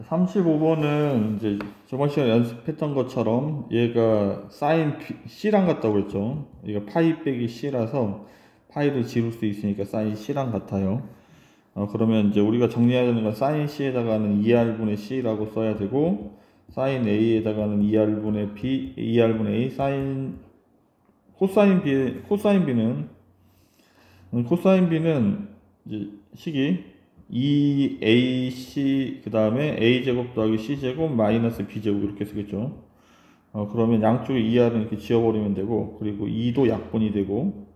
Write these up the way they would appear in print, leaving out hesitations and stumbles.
35번은 이제 저번 시간에 연습했던 것처럼 얘가 사인 C랑 같다고 그랬죠. 얘가 파이 빼기 C라서 파이를 지울 수 있으니까 사인 C랑 같아요. 그러면 이제 우리가 정리해야 되는 건 사인 C에다가는 2R분의 C라고 써야 되고, 사인 A에다가는 2R분의 B, 2R분의 A, 코사인 B는 이제 식이 2AC 그 다음에 A제곱 더하기 C제곱 마이너스 B제곱 이렇게 쓰겠죠. 그러면 양쪽에 2R은 이렇게 지워버리면 되고, 그리고 2도 약분이 되고,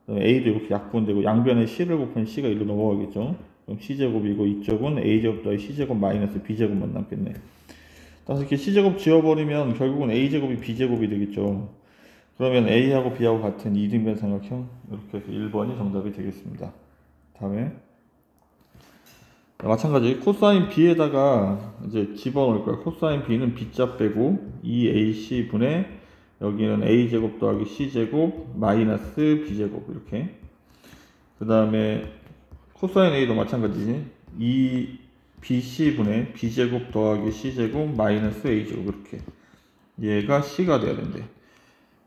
그다음에 A도 이렇게 약분되고, 양변에 C를 곱하면 C가 1로 넘어가겠죠. 그럼 C제곱이고, 이쪽은 A제곱 더하기 C제곱 마이너스 B제곱만 남겠네. 따라서 이렇게 C제곱 지워버리면 결국은 A제곱이 B제곱이 되겠죠. 그러면 A하고 B하고 같은 이등변 삼각형, 이렇게 해서 1번이 정답이 되겠습니다. 다음에 마찬가지 코사인 B에다가 이제 집어넣을 거야. 코사인 B는 B자 빼고 2AC 분의 여기는 A제곱 더하기 C제곱 마이너스 B제곱 이렇게. 그 다음에 코사인 A도 마찬가지지. 2BC 분의 B제곱 더하기 C제곱 마이너스 A제곱 이렇게. 얘가 C가 돼야 된대.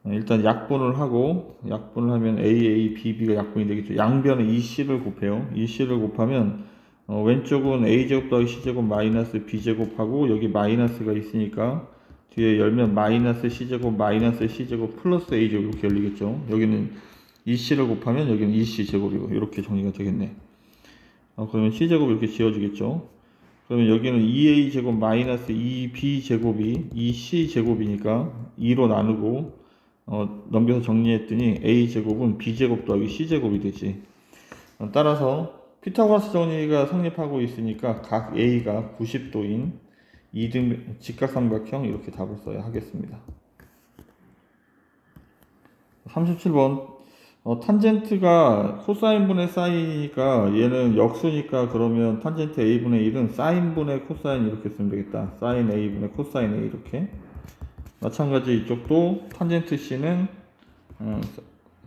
일단 약분을 하면 AA, BB가 약분이 되겠죠. 양변에 EC를 곱해요. EC를 곱하면 왼쪽은 A제곱 더하기 C제곱 마이너스 B제곱하고 여기 마이너스가 있으니까 뒤에 열면 마이너스 C제곱 마이너스 C제곱 플러스 A제곱 이렇게 열리겠죠. 여기는 EC를 곱하면 여기는 EC제곱이고 이렇게 정리가 되겠네. 그러면 C제곱 이렇게 지워지겠죠. 그러면 여기는 2A제곱 마이너스 2B제곱이 2C제곱이니까 2로 나누고 넘겨서 정리했더니 A제곱은 B제곱 더하기 C제곱이 되지. 따라서 피타고라스 정리가 성립하고 있으니까 각 A가 90도인 직각삼각형 이렇게 답을 써야 하겠습니다. 37번 탄젠트가 코사인분의 사인이니까 얘는 역수니까 그러면 탄젠트 A분의 1은 사인분의 코사인 이렇게 쓰면 되겠다. 사인 A분의 코사인 A 이렇게. 마찬가지 이쪽도 탄젠트 C는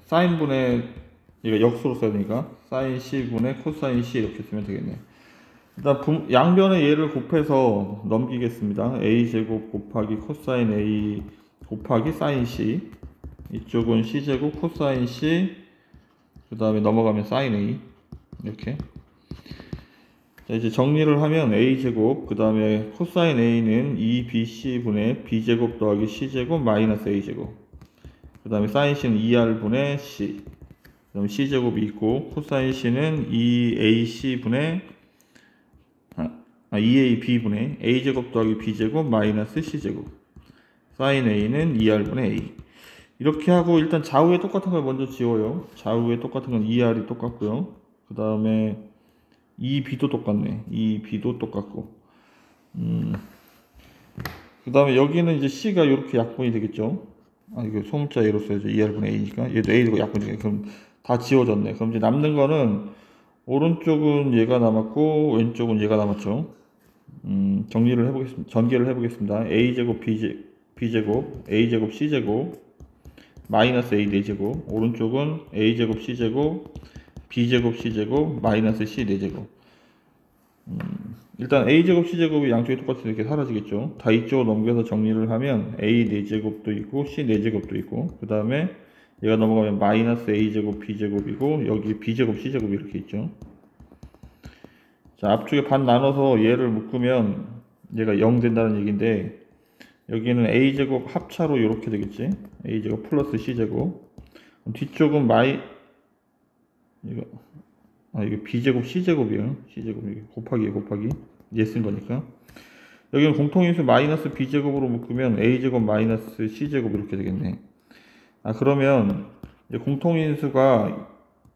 사인분의 얘가 역수로 써야 되니까 사인 C분의 코사인 C 이렇게 쓰면 되겠네. 일단 양변의 얘를 곱해서 넘기겠습니다. A제곱 곱하기 코사인 A 곱하기 사인 C, 이쪽은 C제곱 코사인 C, 그 다음에 넘어가면 사인 A 이렇게. 자, 이제 정리를 하면 A제곱 그 다음에 코사인 A는 2BC분의 B제곱 더하기 C제곱 마이너스 A제곱, 그 다음에 사인 C는 2R분의 C, 그 다음에 C제곱이 있고, 코사인 C는 2AC분의 2AB분의 A제곱 더하기 B제곱 마이너스 C제곱, 사인 A는 2R분의 A. 이렇게 하고 일단 좌우에 똑같은 걸 먼저 지워요. 좌우에 똑같은 건 2R이 똑같고요. 그 다음에 2B도 똑같네. 2B도 똑같고. 그 다음에 여기는 이제 C가 이렇게 약분이 되겠죠. 이거 소문자 A로 써야죠. 2R분의 A니까. 얘도 A도 약분이 되겠네. 그럼 다 지워졌네. 그럼 이제 남는 거는 오른쪽은 얘가 남았고 왼쪽은 얘가 남았죠. 정리를 해보겠습니다. 전개를 해보겠습니다. A제곱 B제곱 A제곱 C제곱 마이너스 A 4제곱, 오른쪽은 A제곱 C제곱 B제곱 C제곱 마이너스 C 4제곱. 일단 A제곱 C제곱이 양쪽이 똑같이 이렇게 사라지겠죠. 다 이쪽으로 넘겨서 정리를 하면 A 4제곱도 있고 C 4제곱도 있고, 그 다음에 얘가 넘어가면 마이너스 A제곱 B제곱이고 여기 B제곱 C제곱이 이렇게 있죠. 자, 앞쪽에 반 나눠서 얘를 묶으면 얘가 0 된다는 얘기인데, 여기는 A제곱 합차로 이렇게 되겠지. A제곱 플러스 C제곱. 뒤쪽은 이거 B제곱 C제곱이에요. C제곱 이게 곱하기 얘 쓴 거니까. 여기는 공통인수 마이너스 B제곱으로 묶으면 A제곱 마이너스 C제곱 이렇게 되겠네. 그러면 공통인수가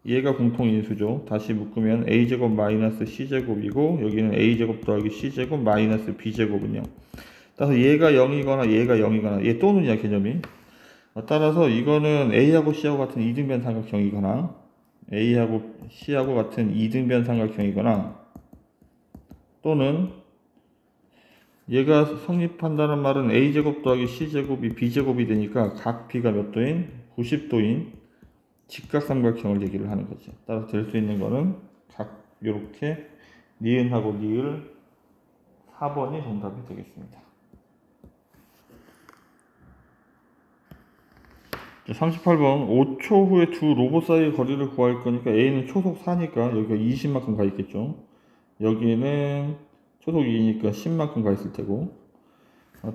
얘가 공통인수죠. 다시 묶으면 A제곱 마이너스 C제곱이고 여기는 A제곱 더하기 C제곱 마이너스 B제곱은요. 따라서 얘가 0이거나 얘가 0이거나 얘 또는이야 개념이. 따라서 이거는 A하고 C하고 같은 이등변 삼각형이거나 A하고 C하고 같은 이등변 삼각형이거나, 또는 얘가 성립한다는 말은 A제곱 더하기 C제곱이 B제곱이 되니까 각 B가 몇 도인? 90도인 직각삼각형을 얘기를 하는 거죠. 따라서 될 수 있는 거는 각 요렇게 니은하고 니을 4번이 정답이 되겠습니다. 38번 5초 후에 두 로봇 사이의 거리를 구할 거니까 A는 초속 4니까 여기가 20만큼 가 있겠죠. 여기는 초속 2니까 10만큼 가 있을 테고,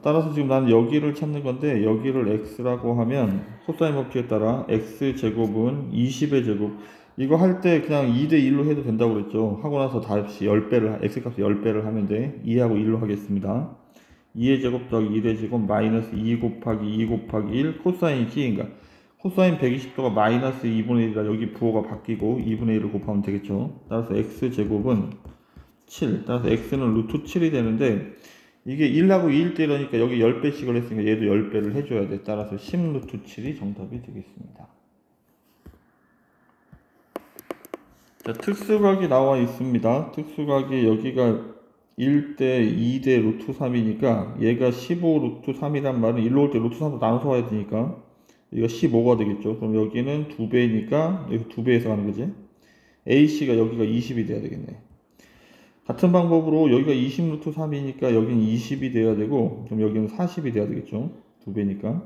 따라서 지금 나는 여기를 찾는 건데 여기를 x라고 하면 코사인 법칙에 따라 x제곱은 20의 제곱, 이거 할 때 그냥 2대 1로 해도 된다고 그랬죠. 하고 나서 다시 10배를 x값을 10배를 하면 돼. 2하고 1로 하겠습니다. 2의 제곱 더하기 1의 제곱 마이너스 2 곱하기 2 곱하기 1 코사인 C인가, 코사인 120도가 마이너스 2분의 1이라 여기 부호가 바뀌고 2분의 1을 곱하면 되겠죠. 따라서 x제곱은 7, 따라서 x는 루트 7이 되는데, 이게 1하고 2일 때 이러니까 여기 10배씩을 했으니까 얘도 10배를 해줘야 돼. 따라서 10 루트 7이 정답이 되겠습니다. 자, 특수각이 나와 있습니다. 특수각이 여기가 1대 2대 루트 3이니까 얘가 15 루트 3이란 말은 1로 올 때 루트 3으로 나눠서 와야 되니까 여기가 15가 되겠죠. 그럼 여기는 2배니까 여기 2배에서 가는 거지. AC가 여기가 20이 돼야 되겠네. 같은 방법으로 여기가 20 루트 3이니까 여기는 20이 돼야 되고, 그럼 여기는 40이 돼야 되겠죠. 2배니까.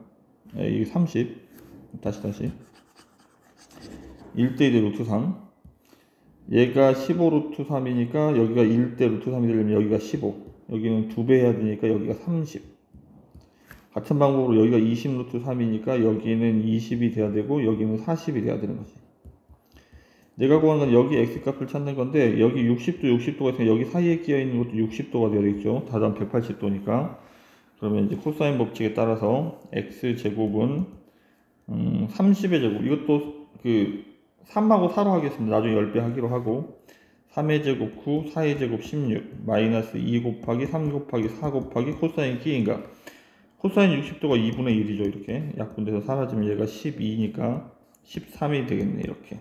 이게 30. 다시 1대 2대 루트 3. 얘가 15 루트 3이니까 여기가 1대 루트 3이 되려면 여기가 15. 여기는 2배 해야 되니까 여기가 30. 같은 방법으로 여기가 20 루트 3이니까 여기는 20이 돼야 되고 여기는 40이 돼야 되는 거지. 내가 구하는 건 여기 x값을 찾는 건데, 여기 60도 60도가 있으면 여기 사이에 끼어 있는 것도 60도가 되어야 되겠죠. 다전 180도니까. 그러면 이제 코사인 법칙에 따라서 x제곱은 30의 제곱, 이것도 그 3하고 4로 하겠습니다. 나중에 10배 하기로 하고, 3의 제곱 9, 4의 제곱 16, 마이너스 2 곱하기 3 곱하기 4 곱하기 코사인 끼인가, 코사인 60도가 2분의 1이죠. 이렇게 약분돼서 사라지면 얘가 12니까 13이 되겠네. 이렇게.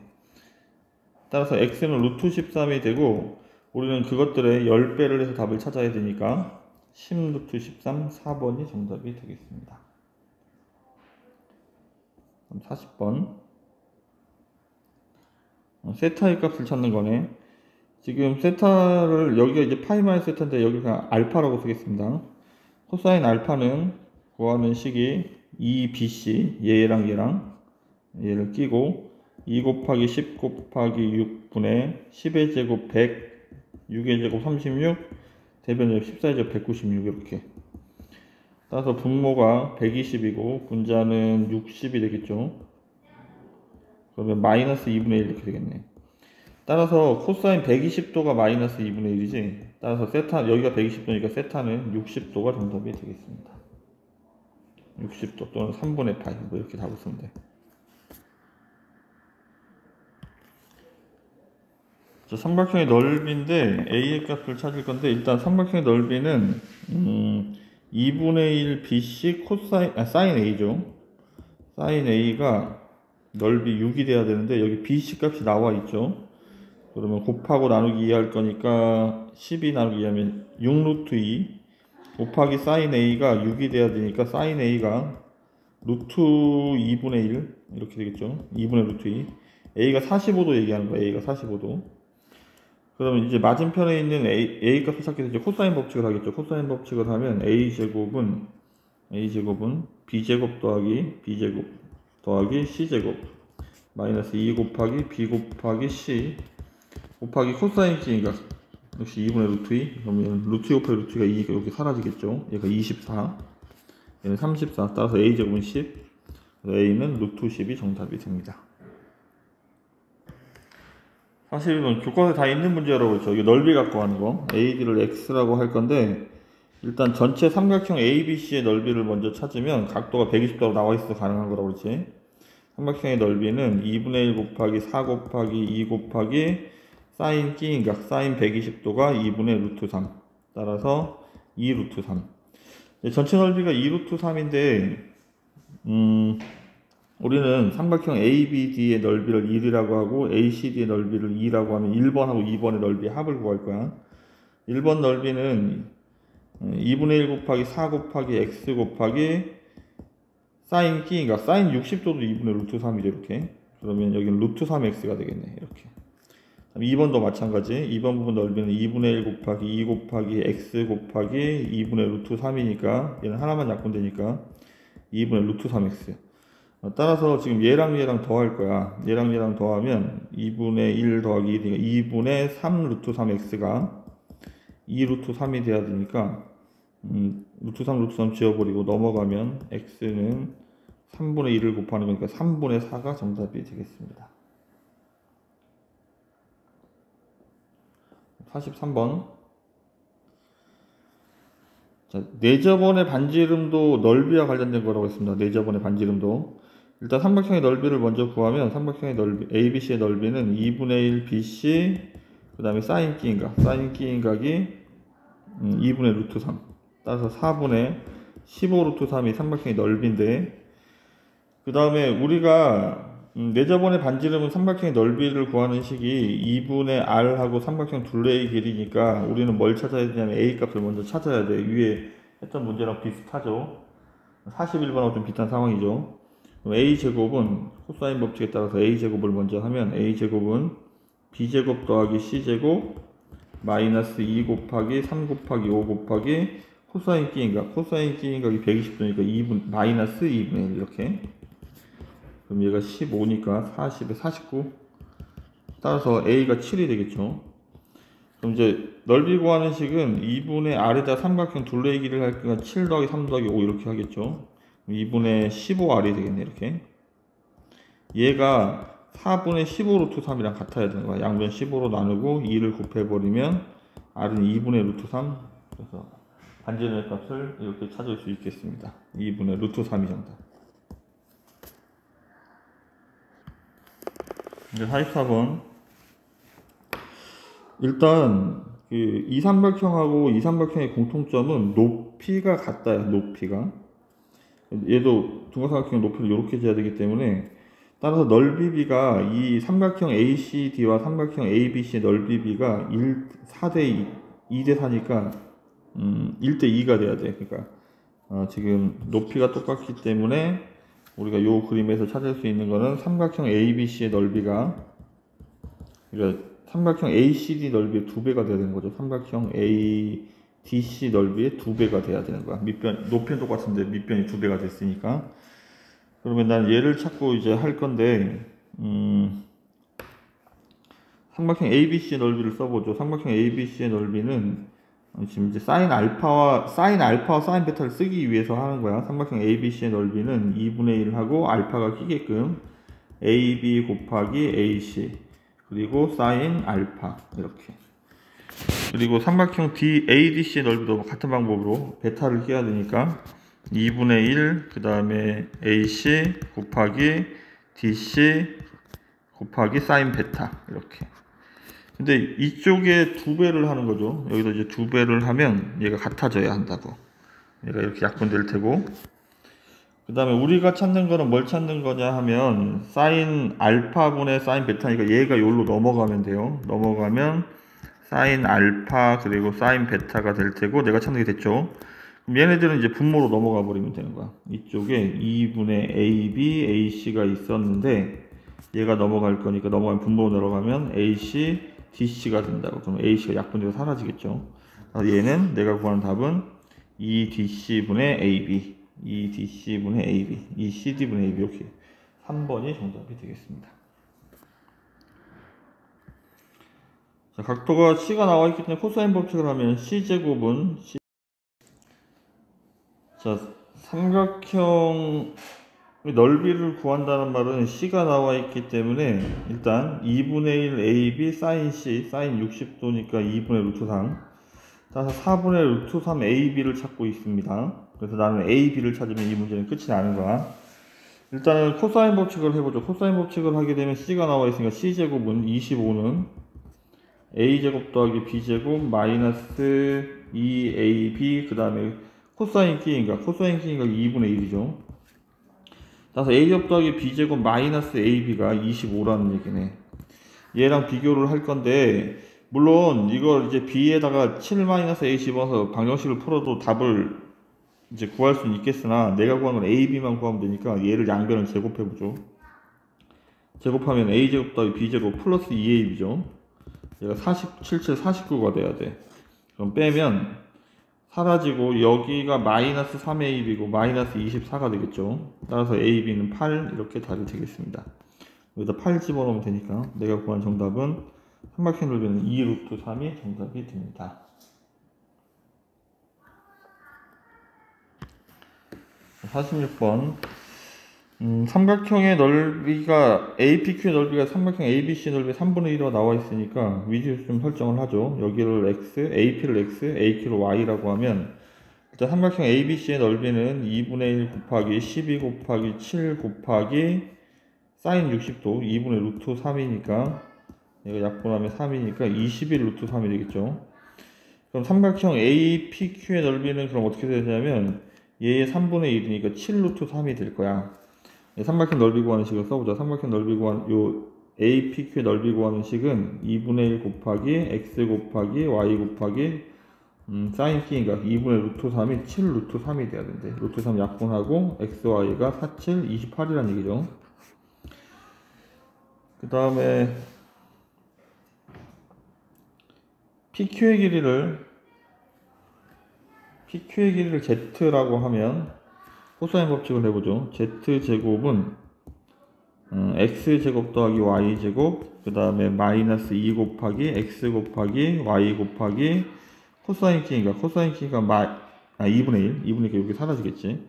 따라서 x는 루트 13이 되고, 우리는 그것들의 10배를 해서 답을 찾아야 되니까 10 루트 13, 4번이 정답이 되겠습니다. 그럼 40번 세타의 값을 찾는 거네. 지금 세타를, 여기가 이제 파이 마이너스 세타인데 여기 그냥 알파라고 쓰겠습니다. 코사인 알파는 구하는 식이 2bc, 얘랑 얘를 끼고 2 곱하기 10 곱하기 6분의 10의 제곱 100, 6의 제곱 36, 대변적 14의 제곱 196, 이렇게. 따라서 분모가 120이고 분자는 60이 되겠죠. 그러면 마이너스 2분의 1 이렇게 되겠네. 따라서 코사인 120도가 마이너스 2분의 1이지. 따라서 세타, 여기가 120도니까 세타는 60도가 정답이 되겠습니다. 60도 또는 3분의 파이, 뭐 이렇게 답을 쓰면 돼. 자, 삼각형의 넓이인데 A의 값을 찾을 건데, 일단 삼각형의 넓이는 2분의 1 BC 코사인, 사인 A죠. 사인 A가 넓이 6이 돼야 되는데 여기 BC 값이 나와 있죠. 그러면 곱하고 나누기 2 할 거니까 12 나누기 2 하면 6 루트 2 곱하기 사인 A가 6이 돼야 되니까 사인 A가 루트 2분의 1 이렇게 되겠죠. 2분의 루트 2. A가 45도 얘기하는 거야. A가 45도. 그러면 이제 맞은편에 있는 A 값을 찾기 위해서 이제 코사인 법칙을 하겠죠. 코사인 법칙을 하면 A제곱은 B제곱 더하기 B제곱 더하기 C제곱 마이너스 2 곱하기 B 곱하기 C 곱하기 코사인 C니까 역시 2분의 루트 2. 그러면 루트 2 곱하기 루트 2가 2가 이렇게 사라지겠죠. 얘가 24, 얘는 34. 따라서 A제곱은 10, A는 루트 10이 정답이 됩니다. 사실 이건 교과서에 다 있는 문제라고 그랬죠. 이게 넓이 갖고 하는 거. AD를 X라고 할 건데, 일단 전체 삼각형 ABC의 넓이를 먼저 찾으면 각도가 120도로 나와 있어서 가능한 거라고 그랬지. 삼각형의 넓이는 2분의 1 곱하기 4 곱하기 2 곱하기 사인 끼인각, 사인 120도가 2분의 루트 3. 따라서 2 루트 3. 전체 넓이가 2 루트 3인데, 우리는 삼각형 ABD의 넓이를 1이라고 하고 ACD의 넓이를 2라고 하면 1번하고 2번의 넓이의 합을 구할 거야. 1번 넓이는 2분의 1 곱하기 4 곱하기 X 곱하기 사인 끼니까 사인 60도도 2분의 루트 3이죠. 이렇게. 그러면 여기는 루트 3X가 되겠네. 이렇게. 2번도 마찬가지. 2번 부분 넓이는 2분의 1 곱하기 2 곱하기 x 곱하기 2분의 루트 3이니까 얘는 하나만 약분되니까 2분의 루트 3x. 따라서 지금 얘랑 더할 거야. 얘랑 더하면 2분의 1 더하기 1이니까 2분의 3 루트 3x가 2 루트 3이 돼야 되니까 루트 3 지워버리고 넘어가면 x는 3분의 1을 곱하는 거니까 3분의 4가 정답이 되겠습니다. 43번. 자, 내저번의 반지름도 넓이와 관련된 거라고 했습니다. 내저번의 반지름도. 일단 삼각형의 넓이를 먼저 구하면 삼각형의 넓이, ABC의 넓이는 2분의 1 BC 그 다음에 사인 끼인각, 사인 끼인각이 2분의 루트 3. 따라서 4분의 15 루트 3이 삼각형의 넓이인데, 그 다음에 우리가 내저번의 반지름은 삼각형의 넓이를 구하는 식이 2분의 r하고 삼각형 둘레의 길이니까 우리는 뭘 찾아야 되냐면 a 값을 먼저 찾아야 돼. 위에 했던 문제랑 비슷하죠. 41번하고 좀 비슷한 상황이죠. 그럼 a제곱은 코사인 법칙에 따라서 a제곱을 먼저 하면 a제곱은 b제곱 더하기 c제곱 마이너스 2 곱하기 3 곱하기 5 곱하기 코사인 끼인각, 코사인 끼인각이 120도니까 마이너스 2분의 1 이렇게. 그럼 얘가 15니까 40에 49. 따라서 a가 7이 되겠죠. 그럼 이제 넓이 구하는 식은 2분의 r에다 삼각형 둘레의 길이를 할 거니까 7 더하기 3 더하기 5 이렇게 하겠죠. 2분의 15r이 되겠네 이렇게. 얘가 4분의 15 루트 3이랑 같아야 되는 거야. 양변 15로 나누고 2를 곱해버리면 r은 2분의 루트 3. 그래서 반지름의 값을 이렇게 찾을 수 있겠습니다. 2분의 루트 3이 정답. 이제 44번. 일단 이 삼각형하고 이 삼각형의 공통점은 높이가 같다요. 높이가. 얘도 둥근삼각형 높이를 이렇게 재야 되기 때문에 따라서 넓이비가 이 삼각형 ACD와 삼각형 ABC의 넓이비가 4대 2대 4니까 1대 2가 돼야 돼. 그러니까 지금 높이가 똑같기 때문에 우리가 이 그림에서 찾을 수 있는 거는 삼각형 ABC의 넓이가, 그러니까 삼각형 ACD 넓이의 2배가 돼야 되는 거죠. 삼각형 ADC 넓이의 2배가 돼야 되는 거야. 밑변, 높이는 똑같은데 밑변이 2배가 됐으니까. 그러면 나는 얘를 찾고 이제 할 건데, 삼각형 ABC의 넓이를 써보죠. 삼각형 ABC의 넓이는 지금 이제 사인 알파와 사인 베타를 쓰기 위해서 하는 거야. 삼각형 ABC의 넓이는 2분의 1하고 알파가 끼게끔 AB 곱하기 AC 그리고 사인 알파 이렇게. 그리고 삼각형 ADC의 넓이도 같은 방법으로 베타를 끼워야 되니까 2분의 1 그 다음에 AC 곱하기 DC 곱하기 사인 베타 이렇게. 근데 이쪽에 2배를 하는 거죠. 여기서 이제 2배를 하면 얘가 같아져야 한다고. 얘가 이렇게 약분될 테고. 그 다음에 우리가 찾는 거는 뭘 찾는 거냐 하면 사인 알파분의 사인 베타니까 얘가 여기로 넘어가면 돼요. 넘어가면 사인 알파 그리고 사인 베타가 될 테고 내가 찾는 게 됐죠. 그럼 얘네들은 이제 분모로 넘어가 버리면 되는 거야. 이쪽에 2분의 AB, AC가 있었는데 얘가 넘어갈 거니까 넘어가면 분모로 내려가면 AC, DC가 된다고. 그럼 AC가 약분되고 사라지겠죠. 얘는 내가 구하는 답은 2DC분의 AB, 2DC분의 AB, 2CD분의 AB 이렇게 3번이 정답이 되겠습니다. 자, 각도가 C가 나와 있기 때문에 코사인 법칙을 하면 C제곱은 자, 삼각형 넓이를 구한다는 말은 C가 나와 있기 때문에 일단 2분의 1 AB 사인 C, 사인 60도니까 2분의 루트 3. 따라서 4분의 루트 3 AB를 찾고 있습니다. 그래서 나는 AB를 찾으면 이 문제는 끝이 나는 거야. 일단은 코사인 법칙을 해보죠. 코사인 법칙을 하게 되면 C가 나와 있으니까 C제곱은 25는 A제곱 더하기 B제곱 마이너스 2AB 그 다음에 코사인 끼인각, 코사인 끼인각 2분의 1이죠. 따라서 A제곱 더하기 B제곱 마이너스 AB가 25라는 얘기네. 얘랑 비교를 할 건데, 물론 이걸 이제 B에다가 7-A 집어서 방정식을 풀어도 답을 이제 구할 수는 있겠으나, 내가 구하는 건 AB만 구하면 되니까 얘를 양변을 제곱해보죠. 제곱하면 A제곱 더하기 B제곱 플러스 2AB죠. 얘가 47, 49가 돼야 돼. 그럼 빼면 사라지고 여기가 마이너스 3AB고 마이너스 24가 되겠죠. 따라서 AB는 8 이렇게 답이 되겠습니다. 여기다 8 집어넣으면 되니까 내가 구한 정답은 삼각형 넓이는 2 루트 3이 정답이 됩니다. 46번 삼각형의 넓이가 APQ의 넓이가 삼각형 ABC 넓이 3분의 1로 나와 있으니까 위치를 좀 설정을 하죠. 여기를 X, AP를 X, AQ를 Y라고 하면 일단 삼각형 ABC의 넓이는 2분의 1 곱하기 12 곱하기 7 곱하기 사인 60도 2분의 루트 3이니까 얘가 약분하면 3이니까 21 루트 3이 되겠죠. 그럼 삼각형 APQ의 넓이는 그럼 어떻게 되냐면 얘의 3분의 1이니까 7 루트 3이 될 거야. 삼각형 넓이 구하는 식을 써보자. 삼각형 넓이 구하는 요 APQ의 넓이 구하는 식은 2분의 1 곱하기 X 곱하기 Y 곱하기 사인 P니까 2분의 루트 3이 7 루트 3이 돼야 된대. 루트 3 약분하고 X, Y가 4, 7, 28이라는 얘기죠. 그 다음에 PQ의 길이를 Z라고 하면 코사인 법칙을 해보죠. Z제곱은 X제곱 더하기 Y제곱 그 다음에 마이너스 2 곱하기 X 곱하기 Y 곱하기 코사인 K니까 2분의 1 여기 사라지겠지.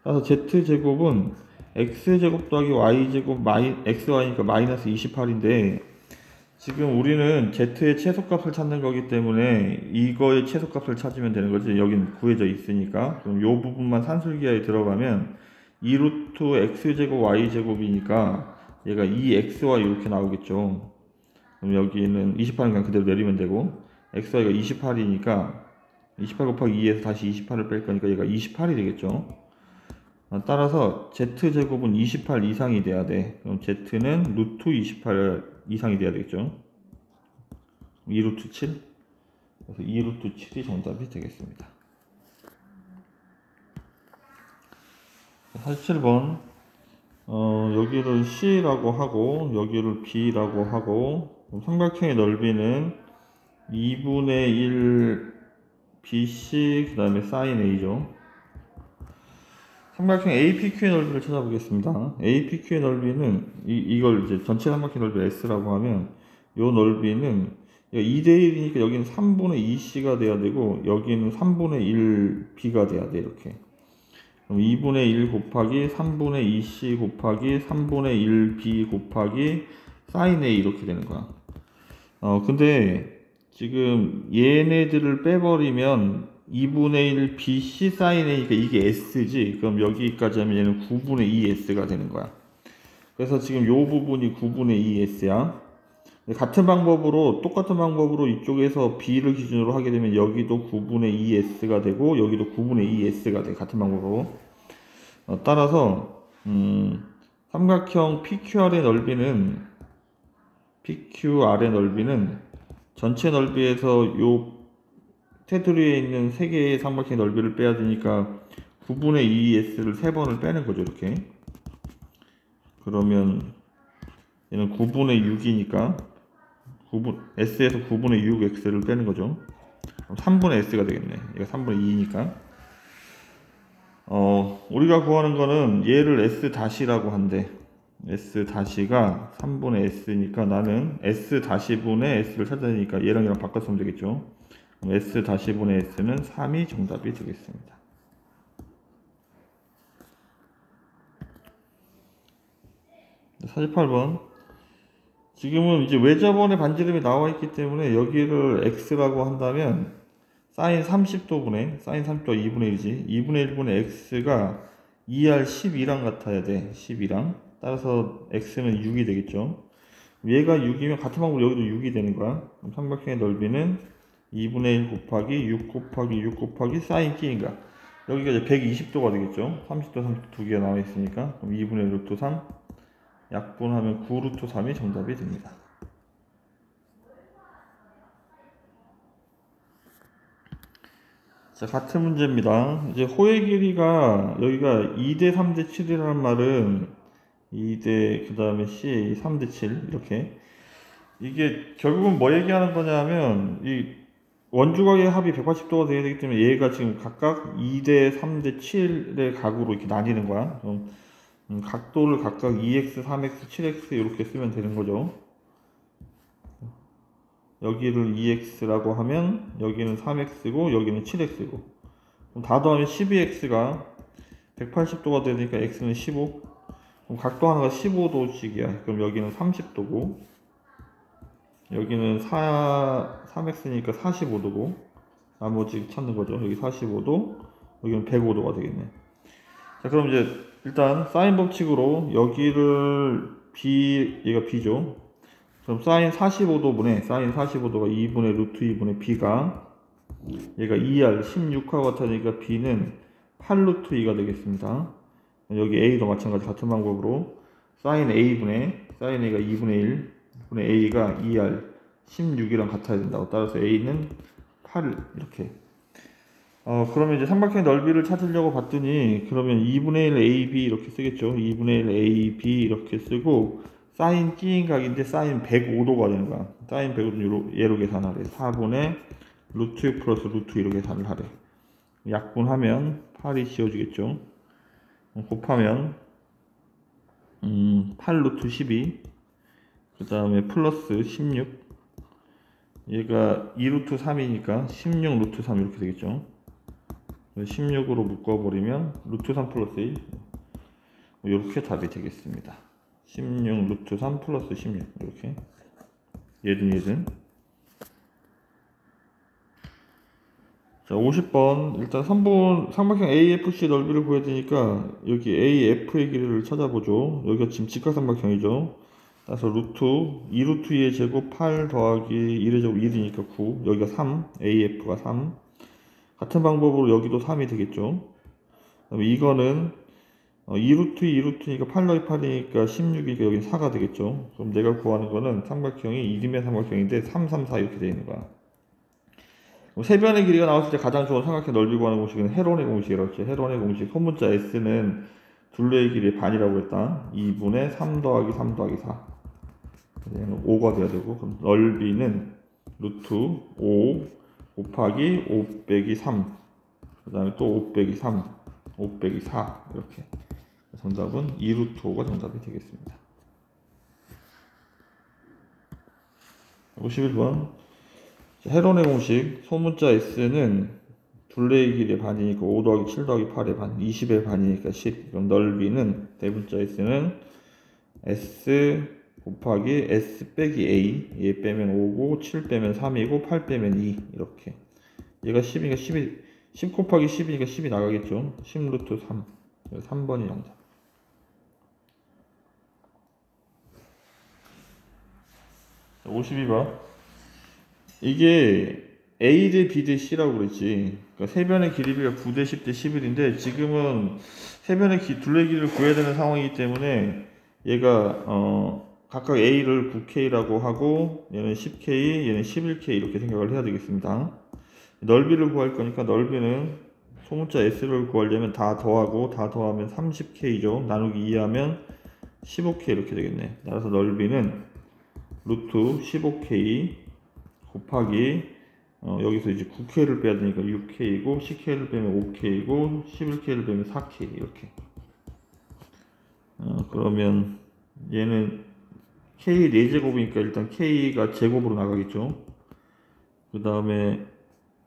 따라서 Z제곱은 X제곱 더하기 Y제곱 XY니까 마이너스 28인데 지금 우리는 Z의 최소값을 찾는 거기 때문에 이거의 최소값을 찾으면 되는 거지. 여긴 구해져 있으니까. 그럼 이 부분만 산술기하에 들어가면 2루트 X제곱 Y제곱이니까 얘가 2XY 이렇게 나오겠죠. 그럼 여기는 28이니까 그대로 내리면 되고 XY가 28이니까 28 곱하기 2에서 다시 28을 뺄 거니까 얘가 28이 되겠죠. 따라서 Z제곱은 28 이상이 돼야 돼. 그럼 Z는 루트 28 이상이 돼야 되겠죠. 2루트 7. 그래서 2루트 7이 정답이 되겠습니다. 47번. 여기를 C라고 하고, 여기를 B라고 하고, 삼각형의 넓이는 2분의 1 BC, 그 다음에 사인 A죠. 삼각형 APQ의 넓이를 찾아보겠습니다. APQ의 넓이는 이걸 이제 전체 삼각형 넓이 S라고 하면 이 넓이는 2대1이니까 여기는 3분의 2C가 돼야 되고 여기는 3분의 1B가 돼야 돼. 이렇게. 그럼 2분의 1 곱하기 3분의 2C 곱하기 3분의 1B 곱하기 사인 A 이렇게 되는 거야. 근데 지금 얘네들을 빼버리면 2분의 1 BC 사인 A니까 이게 S지. 그럼 여기까지 하면 얘는 9분의 2S가 되는 거야. 그래서 지금 요 부분이 9분의 2S야. 똑같은 방법으로 이쪽에서 B를 기준으로 하게 되면 여기도 9분의 2S가 되고 여기도 9분의 2S가 돼. 같은 방법으로. 따라서 삼각형 PQR의 넓이는 전체 넓이에서 요 테두리에 있는 3개의 삼각형의 넓이를 빼야 되니까 9분의 2S를 3번을 빼는 거죠. 이렇게. 그러면 얘는 9분의 6이니까 S에서 9분의 6X를 빼는 거죠. 그럼 3분의 S가 되겠네. 얘가 3분의 2니까. 우리가 구하는 거는 얘를 S-라고 한대. S-가 3분의 S니까 나는 S-분의 S를 찾아야 되니까 얘랑 바꿔쓰면 되겠죠. S-분의 S는 3이 정답이 되겠습니다. 48번. 지금은 이제 외접원의 반지름이 나와 있기 때문에 여기를 X라고 한다면 사인 30도분의 2분의 1이지. 2분의 1분의 X가 2R 12랑 같아야 돼. 12랑. 따라서 X는 6이 되겠죠. 얘가 6이면 같은 방법으로 여기도 6이 되는 거야. 그럼 삼각형의 넓이는 2분의 1 곱하기 6 곱하기 6 곱하기 사인 T인가. 여기가 이제 120도가 되겠죠. 30도, 30도 두 개가 나와 있으니까. 그럼 2분의 1 루트 3. 약분하면 9 루트 3이 정답이 됩니다. 자, 같은 문제입니다. 이제 호의 길이가 여기가 2대 3대 7이라는 말은 2대 그 다음에 CA 3대 7 이렇게 이게 결국은 뭐 얘기하는 거냐면 이 원주각의 합이 180도가 돼야 되기 때문에 얘가 지금 각각 2대 3대 7의 각으로 이렇게 나뉘는 거야. 각도를 각각 2x, 3x, 7x 이렇게 쓰면 되는 거죠. 여기를 2x라고 하면 여기는 3x고 여기는 7x고 그럼 다 더하면 12x가 180도가 되니까 x는 15. 그럼 각도 하나가 15도씩이야. 그럼 여기는 30도고 여기는 3x니까 45도고 나머지 찾는 거죠. 여기 45도 여기는 105도가 되겠네. 자 그럼 이제 일단 사인 법칙으로 여기를 얘가 b죠. 그럼 사인 45도분의 사인 45도가 2분의 루트 2분의 b가 얘가 2r 16과 같으니까 b는 8 루트 2가 되겠습니다. 여기 a도 마찬가지 같은 방법으로 사인 a분의 사인 a가 2분의 1 분의 a가 2r 16이랑 같아야 된다고. 따라서 a는 8 이렇게. 그러면 이제 삼각형의 넓이를 찾으려고 봤더니 그러면 2분의 1 ab 이렇게 쓰겠죠. 2분의 1 ab 이렇게 쓰고 사인 찌인 각인데 사인 105도가 되는 거야. 사인 105도는 얘로 계산하래. 4분의 루트 6 플러스 루트 2로 계산을 하래. 약분하면 8이 지워지겠죠. 곱하면 8 루트 12 그 다음에 플러스 16 얘가 2 루트 3이니까 16 루트 3 이렇게 되겠죠. 16으로 묶어버리면 루트 3 플러스 1 이렇게 답이 되겠습니다. 16 루트 3 플러스 16 이렇게 얘든 자 50번 일단 삼각형 AFC 넓이를 구해야 되니까 여기 AF의 길이를 찾아보죠. 여기가 지금 직각삼각형이죠. 따라서 루트 2 루트 2의 제곱 8 더하기 1의 제곱 1이니까 9 여기가 3 AF가 3 같은 방법으로 여기도 3이 되겠죠. 그다음에 이거는 2 루트 2 루트니까 8 더하기 8이니까 16이니까 여기 4가 되겠죠. 그럼 내가 구하는 거는 삼각형이 1인면 삼각형인데 3, 3, 4 이렇게 되어 있는 거야. 세 변의 길이가 나왔을 때 가장 좋은 삼각형 넓이 구하는 공식은 헤론의 공식이라고 했죠. 헤론의 공식 소문자 S는 둘레의 길이의 반이라고 했다. 2분의 3 더하기 3 더하기 4 5가 돼야 되고 그럼 넓이는 루트 5 곱하기 5 빼기 3 그 다음에 또 5 빼기 3 5 빼기 4 이렇게 정답은 2 루트 5가 정답이 되겠습니다. 51번 헤론의 공식 소문자 S는 둘레의 길이의 반이니까 5 더하기 7 더하기 8의 반 20의 반이니까 10 그럼 넓이는 대문자 S는 S 곱하기 S 빼기 A 얘 빼면 5고 7 빼면 3이고 8 빼면 2 이렇게 얘가 10이니까 10 곱하기 10이니까 10이 나가겠죠. 10 루트 3 3번이 정답. 52번 이게 A 대 B 대 C라고 그랬지. 그러니까 세 변의 길이비가 9 대 10 대 11인데 지금은 세 변의 둘레 길이를 구해야 되는 상황이기 때문에 얘가 각각 A를 9K라고 하고 얘는 10K, 얘는 11K 이렇게 생각을 해야 되겠습니다. 넓이를 구할 거니까 넓이는 소문자 S를 구하려면 다 더하고 다 더하면 30K죠. 나누기 2하면 15K 이렇게 되겠네. 따라서 넓이는 루트 15K 곱하기 여기서 이제 9K를 빼야 되니까 6K이고 10K를 빼면 5K이고 11K를 빼면 4K 이렇게 그러면 얘는 K 4제곱이니까 일단 K가 제곱으로 나가겠죠. 그 다음에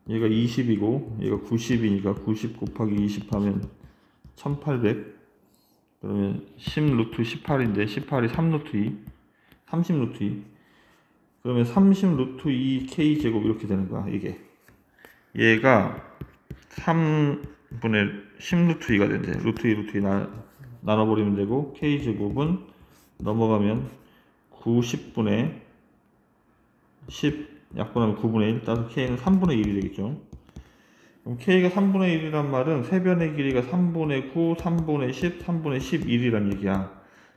얘가 20이고 얘가 90이니까 90 곱하기 20 하면 1800 그러면 10 루트 18인데 18이 3 루트 2 30 루트 2 그러면 30 루트 2 K 제곱 이렇게 되는 거야. 이게 얘가 3분의 10 루트 2가 된대. 루트 2 루트 2 나눠버리면 되고 K 제곱은 넘어가면 90분의 10 약분하면 9분의 1 따라서 K는 3분의 1이 되겠죠. 그럼 K가 3분의 1이란 말은 세 변의 길이가 3분의 9, 3분의 10, 3분의 11이란 얘기야.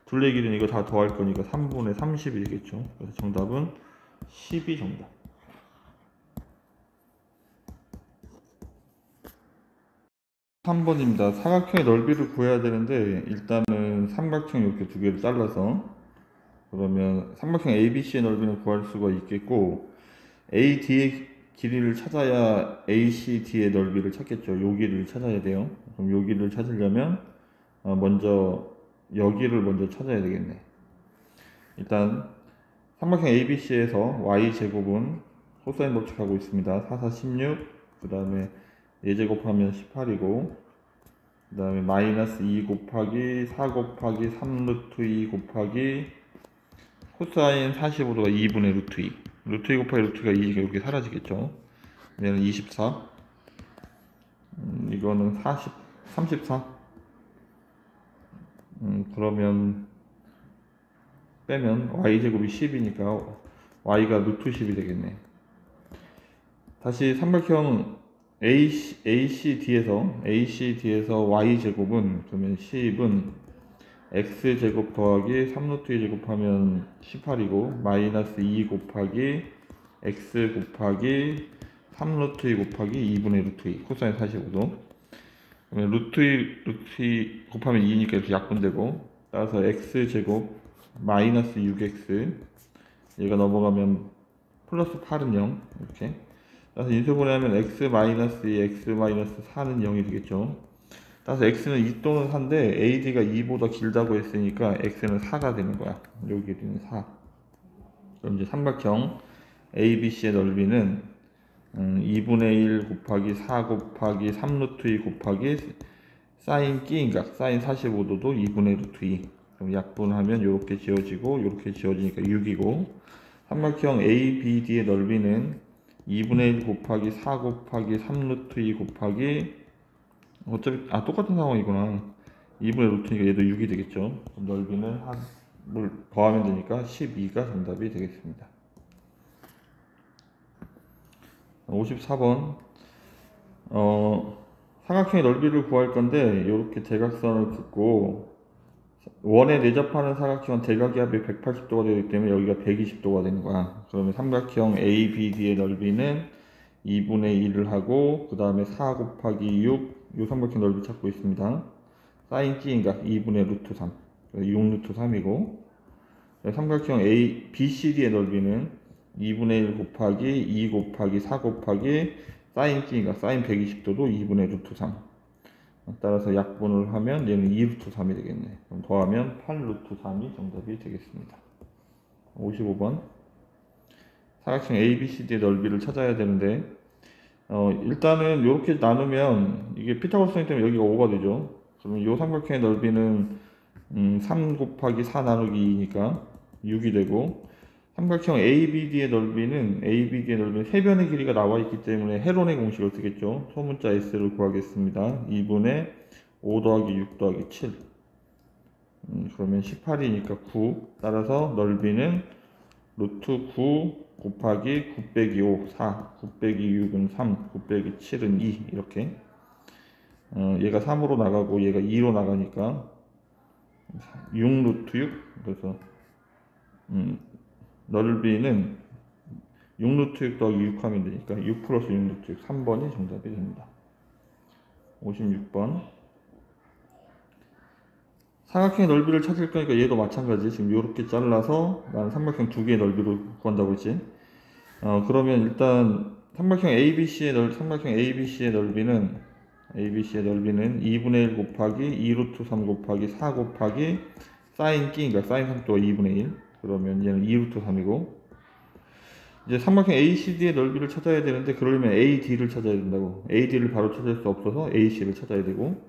둘레 길이는 이거 다 더할 거니까 3분의 30이 되겠죠. 그래서 정답은 10이 정답. 3번입니다. 사각형의 넓이를 구해야 되는데 일단은 삼각형 이렇게 두 개를 잘라서 그러면 삼각형 ABC의 넓이는 구할 수가 있겠고, AD의 길이를 찾아야 ACD의 넓이를 찾겠죠. 요 길이를 찾아야 돼요. 그럼 요 길이를 찾으려면 먼저 여기를 먼저 찾아야 되겠네. 일단 삼각형 ABC에서 Y제곱은 코사인 법칙하고 있습니다. 4, 4, 16, 그 다음에 예제곱하면 18이고, 그 다음에 마이너스 2 곱하기 4 곱하기 3 루트 2 곱하기 코사인 45도가 2분의 루트 2. 루트 2 곱하기 루트가 2가 이렇게 사라지겠죠. 얘는 24. 이거는 40, 34. 그러면 빼면 y제곱이 10이니까 y가 루트 10이 되겠네. 다시 삼각형 ACD에서 y제곱은, 그러면 10은 x제곱 더하기 3루트 2 제곱하면 18이고, 마이너스 2 곱하기 x 곱하기 3루트 2 곱하기 2분의 루트 2 코사인 45도. 그러면 루트 2 곱하면 2니까 이렇게 약분되고, 따라서 x제곱 마이너스 6x, 얘가 넘어가면 플러스 8은 0 이렇게. 따라서 인수분해하면 x 마이너스 2 x 마이너스 4는 0이 되겠죠. 따라서 x는 2 또는 4인데 ad가 2보다 길다고 했으니까 x는 4가 되는 거야. 여기는 4. 그럼 이제 삼각형 ABC의 넓이는 2분의 1 곱하기 4 곱하기 3 루트 2 곱하기 사인 끼인각 사인 45도도 2분의 루트 2. 그럼 약분하면 이렇게 지어지고 이렇게 지어지니까 6이고, 삼각형 ABD의 넓이는 2분의 1 곱하기 4 곱하기 3 루트 2 곱하기, 어차피 똑같은 상황이구나. 2분의 루트니까 얘도 6이 되겠죠. 그럼 넓이는 뭘 더하면 되니까 12가 정답이 되겠습니다. 54번 삼각형의 넓이를 구할 건데, 이렇게 대각선을 긋고 원에 내접하는 사각형은 대각의 합이 180도가 되기 때문에 여기가 120도가 되는 거야. 그러면 삼각형 ABD의 넓이는 2분의 1을 하고, 그 다음에 4 곱하기 6, 이 삼각형 넓이 찾고 있습니다. 사인 끼인각 2분의 루트 3, 6 루트 3이고, 삼각형 BCD의 넓이는 2분의 1 곱하기 2 곱하기 4 곱하기 사인 끼인각 사인 120도도 2분의 루트 3. 따라서 약분을 하면 얘는 2 루트 3이 되겠네. 그럼 더하면 8 루트 3이 정답이 되겠습니다. 55번 사각형 ABCD의 넓이를 찾아야 되는데, 일단은 이렇게 나누면 이게 피타고라스 때문에 여기가 5가 되죠. 그러면 이 삼각형의 넓이는 3 곱하기 4 나누기 2니까 6이 되고, 삼각형 ABD의 넓이는 세변의 길이가 나와 있기 때문에 헤론의 공식을 쓰겠죠. 소문자 S를 구하겠습니다. 2분의 5 더하기 6 더하기 7. 그러면 18이니까 9. 따라서 넓이는 루트 9 곱하기 9 빼기 5, 4. 9 빼기 6은 3, 9 빼기 7은 2. 이렇게. 얘가 3으로 나가고 얘가 2로 나가니까 6 루트 6. 그래서 넓이는 6 루트 6 더하기 6 하면 되니까 6 플러스 6 루트 6, 3번이 정답이 됩니다. 56번 삼각형의 넓이를 찾을 거니까 얘도 마찬가지. 지금 이렇게 잘라서 나는 삼각형 두 개의 넓이를 구한다고 했지. 그러면 일단 삼각형 ABC의 넓이는 2분의 1 곱하기 2 루트 3 곱하기 4 곱하기 사인 끼인각 사인 3도가 2분의 1. 그러면 얘는 2 루트 3이고, 이제 삼각형 ACD의 넓이를 찾아야 되는데, 그러려면 AD를 찾아야 된다고. AD를 바로 찾을 수 없어서 AC를 찾아야 되고,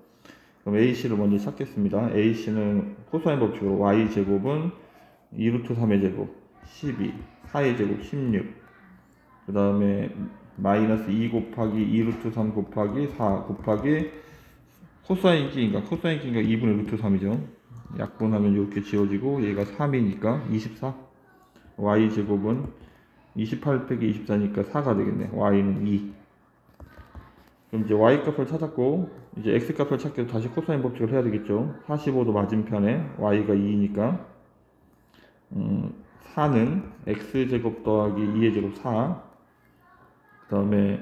그럼 AC를 먼저 찾겠습니다. AC는 코사인 법칙으로 Y제곱은 2 루트 3의 제곱 12, 4의 제곱 16, 그 다음에 마이너스 2 곱하기 2 루트 3 곱하기 4 곱하기 코사인 끼인각 2분의 루트 3이죠. 약분하면 이렇게 지워지고 얘가 3이니까 24. Y제곱은 28 빼기 24니까 4가 되겠네. Y는 2. 그럼 이제 Y 값을 찾았고, 이제 X 값을 찾기 위해서 다시 코사인 법칙을 해야 되겠죠. 45도 맞은편에 Y가 2니까 4는 X제곱 더하기 2의 제곱 4, 그 다음에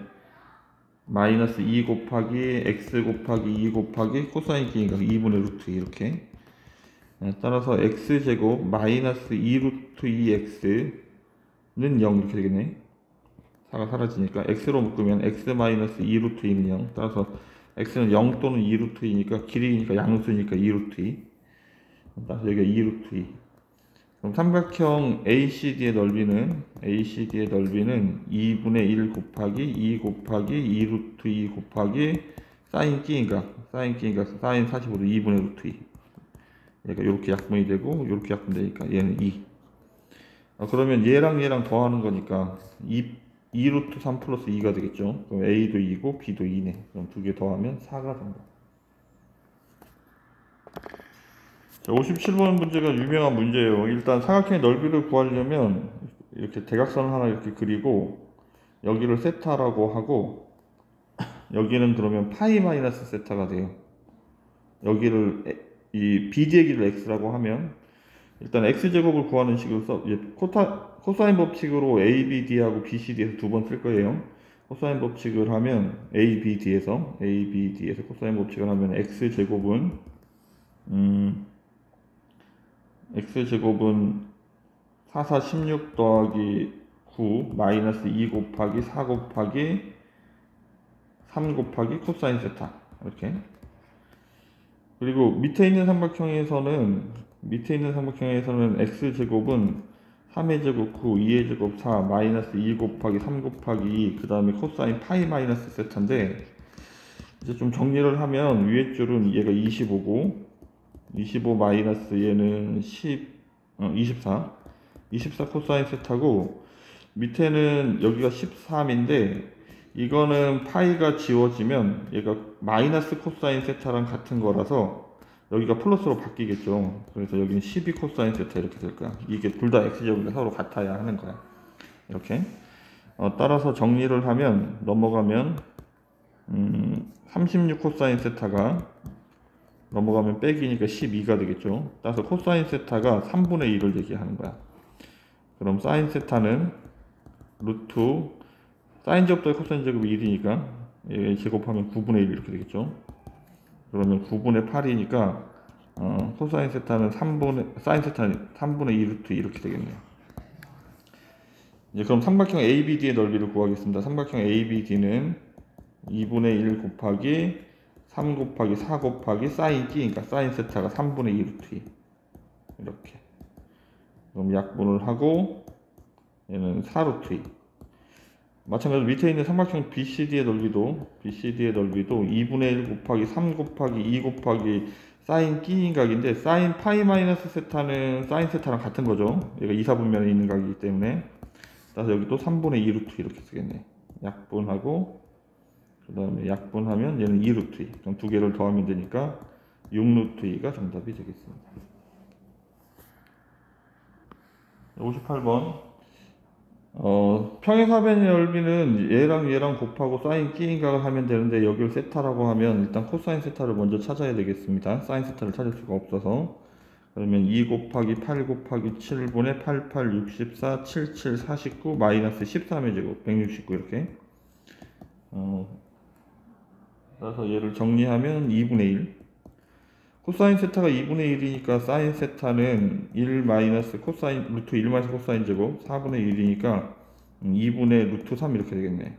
마이너스 2 곱하기 X 곱하기 2 곱하기 코사인 끼인각 2분의 루트 이렇게. 따라서 x제곱 마이너스 2루트 2x는 0 이렇게 되겠네. 4가 사라지니까 x로 묶으면 x 마이너스 2루트 2는 0. 따라서 x는 0 또는 2루트 2니까 길이니까 양수니까 2루트 2. 따라서 여기가 2루트 2. 그럼 삼각형 ACD의 넓이는 2분의 1 곱하기 2 곱하기 2루트 2 곱하기 사인 끼인각 사인 45도 2분의 루트 2. 얘가 이렇게 약분이 되고 이렇게 약분되니까 얘는 2. 그러면 얘랑 더하는 거니까 2루트 3 플러스 2가 되겠죠. 그럼 A도 2고 B도 2네. 그럼 두 개 더하면 4가 된다. 자, 57번 문제가 유명한 문제예요. 일단 삼각형의 넓이를 구하려면 이렇게 대각선을 하나 이렇게 그리고 여기를 세타라고 하고 여기는 그러면 파이 마이너스 세타가 돼요. 여기를 이 BD의 길이를 x라고 하면 일단 x제곱을 구하는 식으로 써 코사인 법칙으로 ABD하고 BCD에서 두 번 쓸 거예요. 코사인 법칙을 하면 ABD에서 코사인 법칙을 하면 x제곱은 16 더하기 9 마이너스 2 곱하기 4 곱하기 3 곱하기 코사인 세타 이렇게. 그리고 밑에 있는 삼각형에서는 x제곱은 3의 제곱 9, 2의 제곱 4, 마이너스 2 곱하기 3 곱하기 2, 그 다음에 코사인 파이 마이너스 세타인데 이제 좀 정리를 하면 위에 줄은 얘가 25고 25 마이너스 얘는 24 코사인 세타고 밑에는 여기가 13인데 이거는 파이가 지워지면 얘가 마이너스 코사인 세타랑 같은 거라서 여기가 플러스로 바뀌겠죠. 그래서 여기는 12 코사인 세타 이렇게 될 거야. 이게 둘 다 x제곱이 서로 같아야 하는 거야. 이렇게. 따라서 정리를 하면 넘어가면 36 코사인 세타가 넘어가면 빼기니까 12가 되겠죠. 따라서 코사인 세타가 3분의 1을 얘기하는 거야. 그럼 사인 세타는 루트 사인 제곱 더하기 코사인 제곱이 1이니까 제곱하면 9분의 1 이렇게 되겠죠. 그러면 9분의 8이니까 코사인 세타는 사인 세타는 3분의 2 루트 이렇게 되겠네요. 이제 그럼 삼각형 ABD의 넓이를 구하겠습니다. 삼각형 ABD는 2분의 1 곱하기 3 곱하기 4 곱하기 사인 T니까 사인 세타가 3분의 2 루트 2 이렇게. 그럼 약분을 하고 얘는 4 루트 2. 마찬가지로 밑에 있는 삼각형 BCD의 넓이도 2분의 1 곱하기 3 곱하기 2 곱하기 사인 끼인 각인데 사인 파이 마이너스 세타는 사인 세타랑 같은 거죠. 얘가 이사분면에 있는 각이기 때문에. 따라서 여기도 3분의 2 루트 이렇게 쓰겠네. 약분하고 그 다음에 약분하면 얘는 2 루트 2. 그럼 두 개를 더하면 되니까 6 루트 2가 정답이 되겠습니다. 58번 평행사변의 넓이는 얘랑 곱하고 사인 끼인각을 하면 되는데 여기를 세타라고 하면 일단 코사인 세타를 먼저 찾아야 되겠습니다. 사인 세타를 찾을 수가 없어서. 그러면 2 곱하기 8 곱하기 7분의 88 64 77 49 마이너스 13의 제곱 169 이렇게. 그래서 얘를 정리하면 2분의 1. 코사인 세타가 2분의 1이니까 사인 세타는 1 마이너스 코사인 루트 1 마이너스 코사인 제곱 4분의 1이니까 2분의 루트 3 이렇게 되겠네.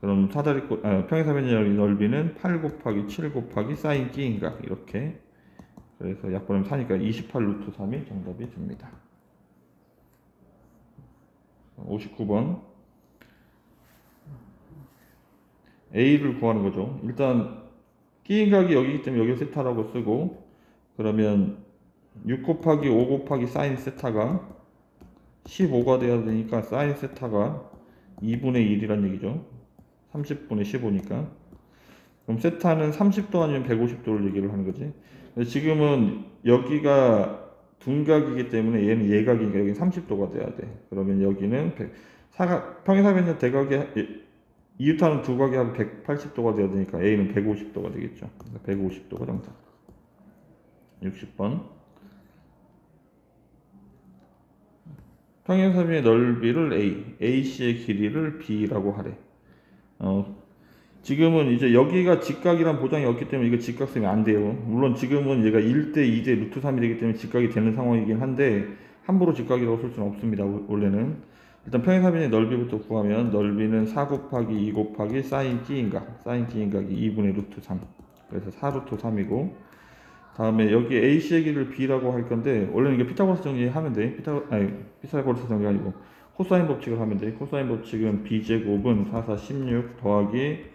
그럼 평행사변의 넓이는 8 곱하기 7 곱하기 사인 끼인각 이렇게. 그래서 약분하면 4니까 28 루트 3이 정답이 됩니다. 59번 A를 구하는 거죠. 일단 끼인각이 여기기 때문에 여기 세타라고 쓰고, 그러면 6 곱하기 5 곱하기 사인 세타가 15가 돼야 되니까 사인 세타가 2분의 1이란 얘기죠. 30분의 15니까. 그럼 세타는 30도 아니면 150도를 얘기를 하는 거지. 근데 지금은 여기가 둔각이기 때문에 얘는 예각이니까 여기는 30도가 돼야 돼. 그러면 여기는 평행사변의 대각의 이웃하는 두 각이 하면 180도가 되어야 되니까 A는 150도가 되겠죠. 150도가 정답. 60번. 평행사변의 넓이를 A, AC의 길이를 B라고 하래. 지금은 이제 여기가 직각이란 보장이 없기 때문에 이거 직각 쓰면 안 돼요. 물론 지금은 얘가 1대 2대 루트 3이 되기 때문에 직각이 되는 상황이긴 한데 함부로 직각이라고 쓸 수는 없습니다. 원래는 일단 평행사변의 넓이부터 구하면 넓이는 4 곱하기 2 곱하기 사인 T인각, 사인 T인각이 2분의 루트 3, 그래서 4 루트 3이고, 다음에 여기 AC의 길이를 B라고 할 건데 원래는 이게 피타고라스 정리하면 돼. 피타고라스 정리 아니고 코사인 법칙을 하면 돼. 코사인 법칙은 B제곱은 4, 4, 16 더하기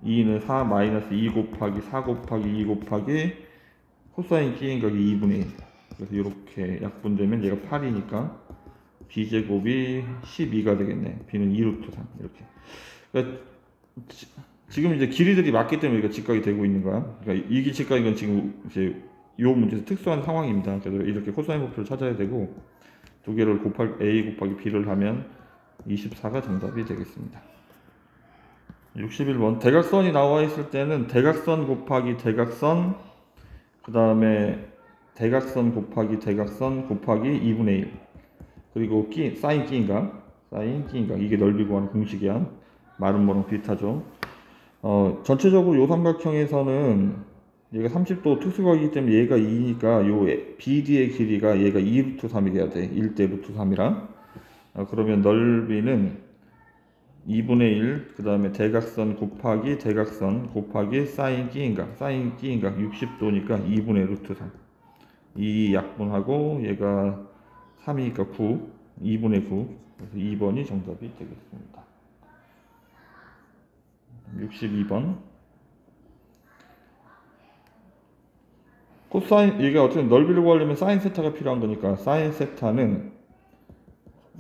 2는 4 마이너스 2 곱하기 4 곱하기 2 곱하기 코사인 T인각이 2분의 1. 그래서 이렇게 약분되면 얘가 8이니까 B제곱이 12가 되겠네. B는 2루트 3 이렇게. 그러니까 지금 이제 길이들이 맞기 때문에 이거 직각이 되고 있는 거야. 그러니까 이게 직각인 건 지금 이제 이 문제에서 특수한 상황입니다. 그래서 이렇게 코사인 법표를 찾아야 되고 두 개를 A 곱하기 B를 하면 24가 정답이 되겠습니다. 61번 대각선이 나와 있을 때는 대각선 곱하기 대각선, 그 다음에 대각선 곱하기 대각선 곱하기 2분의 1, 그리고 사인 T인각 이게 넓이 구하는 공식이야. 마른 거랑 비슷하죠. 전체적으로 요 삼각형에서는 얘가 30도 특수각이기 때문에 얘가 2니까 요 BD의 길이가 얘가 2루트 3이 돼야 돼. 1대 루트 3이라. 그러면 넓이는 2분의 1, 그 다음에 대각선 곱하기 사인 T인각 60도니까 2분의 루트 3. 이 약분하고 얘가 3이니까 9, 2분의 9. 그래서 2번이 정답이 되겠습니다. 62번 코사인, 이게 어쨌든 넓이를 구하려면 사인 세타가 필요한 거니까 사인 세타는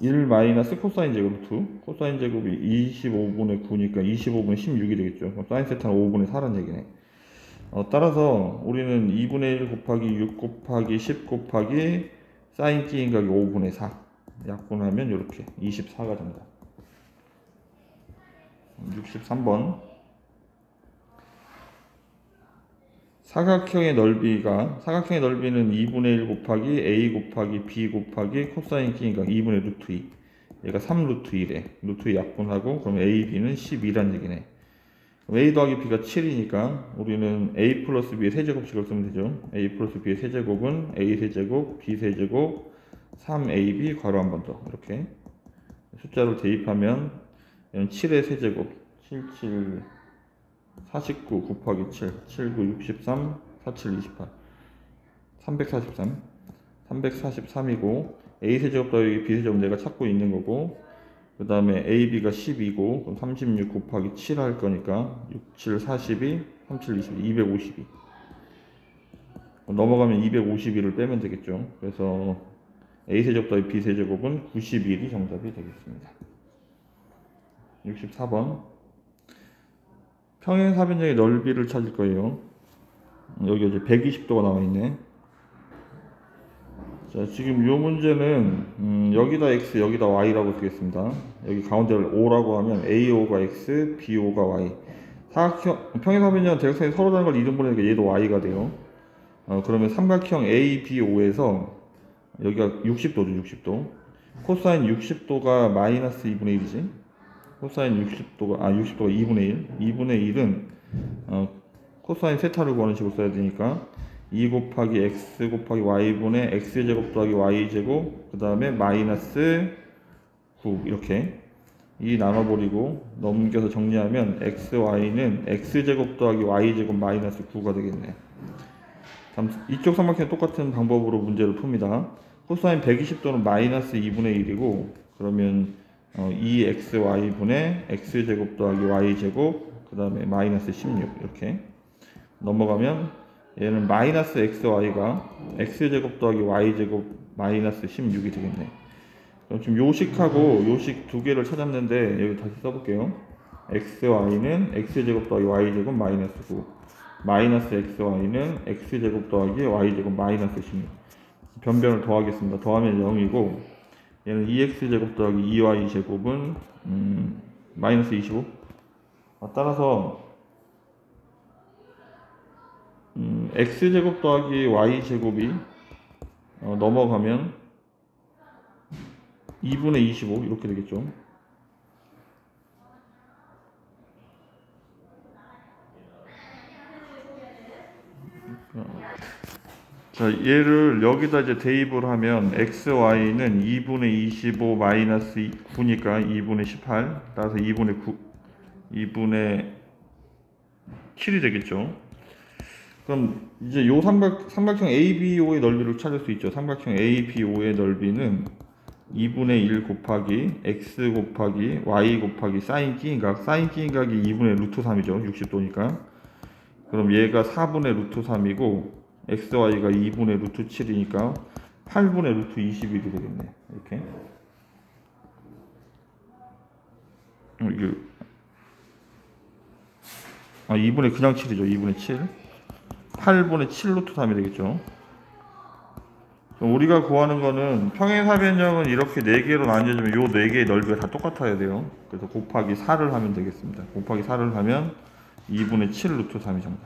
1 마이너스 코사인 제곱 2, 코사인 제곱이 25분의 9니까 25분의 16이 되겠죠. 그럼 사인 세타는 5분의 4란 얘기네. 따라서 우리는 2분의 1 곱하기 6 곱하기 10 곱하기 사인 T인각이 5분의 4 약분하면 이렇게 24가 된다. 63번 사각형의 넓이는 2분의 1 곱하기 A 곱하기 B 곱하기 코사인 T인각 2분의 루트 2, 얘가 3 루트 2래. 루트 2 약분하고 그럼 A, B는 12란 얘기네. 그럼 A 더하기 B가 7이니까 우리는 A 플러스 B의 세제곱식을 쓰면 되죠. A 플러스 B의 세제곱은 A 세제곱 B 세제곱 3AB 괄호 한 번 더 이렇게 숫자를 대입하면 얘는 7의 세제곱 77 49 곱하기 7 79 63 47 28 343이고 A 세제곱 더하기 B 세제곱 내가 찾고 있는 거고, 그 다음에 AB가 10이고 그럼 36 곱하기 7 할 거니까 6, 7, 42 37, 22 252 넘어가면 252를 빼면 되겠죠. 그래서 A 세제곱 더하기 B 세제곱은 91이 정답이 되겠습니다. 64번 평행사변형의 넓이를 찾을 거예요. 여기 이제 120도가 나와 있네. 자, 지금 이 문제는 여기다 x 여기다 y라고 쓰겠습니다. 여기 가운데를 O라고 하면 AO가 x, BO가 y. 평행사변형 대각선이 서로 다른 걸 이름 보내니까 얘도 y가 돼요. 그러면 삼각형 ABO에서 여기가 60도죠. 60도. 코사인 60도가 마이너스 2분의 1이지. 코사인 60도가 2분의 1. 2분의 1은 코사인 세타를 구하는 식으로 써야 되니까 2 곱하기 x 곱하기 y분의 x제곱 더하기 y제곱 그 다음에 마이너스 9 이렇게 이 나눠버리고 넘겨서 정리하면 xy는 x제곱 더하기 y제곱 마이너스 9가 되겠네. 이쪽 삼각형 똑같은 방법으로 문제를 풉니다. 코사인 120도는 마이너스 2분의 1이고 그러면 2xy분의 x제곱 더하기 y제곱 그 다음에 마이너스 16 이렇게 넘어가면 얘는 마이너스 xy가 x제곱 더하기 y제곱 마이너스 16이 되겠네. 그럼 지금 요식하고 요식 두 개를 찾았는데 여기 다시 써볼게요. xy는 x제곱 더하기 y제곱 마이너스 9 마이너스 xy는 x제곱 더하기 y제곱 마이너스 16 변변을 더하겠습니다. 더하면 0이고 얘는 2x제곱 더하기 2y제곱은 마이너스 25. 따라서 x제곱 더하기 y제곱이 넘어가면 2분의 25 이렇게 되겠죠. 자, 얘를 여기다 이제 대입을 하면 xy는 2분의 25 마이너스 9니까 2분의 18, 따라서 2분의 9, 2분의 7이 되겠죠. 그럼 이제 요 삼각형 ABO의 넓이를 찾을 수 있죠. 삼각형 ABO의 넓이는 2분의 1 곱하기 x 곱하기 y 곱하기 사인 끼인각, 사인 끼인각이 2분의 루트 3이죠. 60도니까. 그럼 얘가 4분의 루트 3이고 xy가 2분의 루트 7이니까 8분의 루트 21이 되겠네. 이렇게. 이게 2분의 그냥 7이죠. 2분의 7. 8분의 7 루트 3이 되겠죠. 우리가 구하는 거는 평행사변형은 이렇게 4개로 나뉘어지면 요 4개의 넓이가 다 똑같아야 돼요. 그래서 곱하기 4를 하면 되겠습니다. 곱하기 4를 하면 2분의 7 루트 3이 정답.